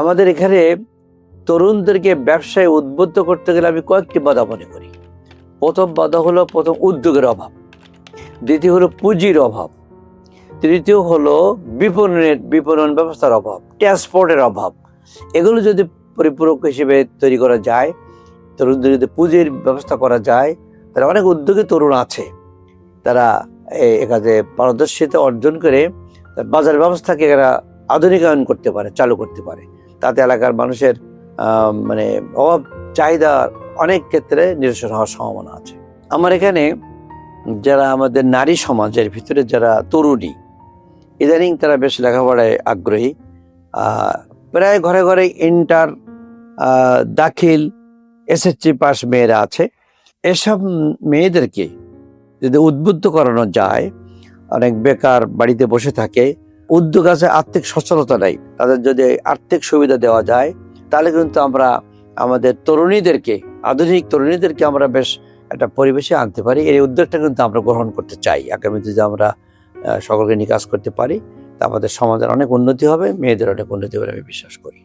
আমাদের এখানে তরুণদেরকে ব্যবসায় উদ্বুদ্ধ করতে গেলে আমি কয়েকটি বাধা মনে করি। প্রথম বাধা হলো উদ্যোগের অভাব, দ্বিতীয় হলো পুঁজির অভাব, তৃতীয় হলো বিপণন ব্যবস্থার অভাব, ট্রান্সপোর্টের অভাব। এগুলো যদি পরিপূরক হিসেবে তৈরি করা যায়, তরুণদের যদি পুঁজির ব্যবস্থা করা যায়, তাহলে অনেক উদ্যোগী তরুণ আছে, তারা এ কাজে পারদর্শিতা অর্জন করে বাজার ব্যবস্থাকে এরা আধুনিকায়ন করতে পারে, চালু করতে পারে। তাতে এলাকার মানুষের অভাব চাহিদা অনেক ক্ষেত্রে নিরসন হওয়ার সম্ভাবনা আছে। আমার এখানে যারা আমাদের নারী সমাজের ভিতরে যারা তরুণী, ইদানিং তারা বেশ লেখাপড়ায় আগ্রহী, প্রায় ঘরে ঘরে ইন্টার দাখিল এসএসসি পাস মেয়েরা আছে। এসব মেয়েদেরকে যদি উদ্বুদ্ধ করানো যায়, অনেক বেকার বাড়িতে বসে থাকে, উদ্যোগ আছে, আর্থিক সচ্ছলতা নেই, তাদের যদি আর্থিক সুবিধা দেওয়া যায়, তাহলে কিন্তু আমরা আমাদের তরুণীদেরকে, আধুনিক তরুণীদেরকে আমরা বেশ একটা পরিবেশে আনতে পারি। এই উদ্যোগটা কিন্তু আমরা গ্রহণ করতে চাই। আগামীতে যদি আমরা সকলকে নিয়ে কাজ করতে পারি, তা আমাদের সমাজের অনেক উন্নতি হবে, মেয়েদের অনেক উন্নতি হবে আমি বিশ্বাস করি।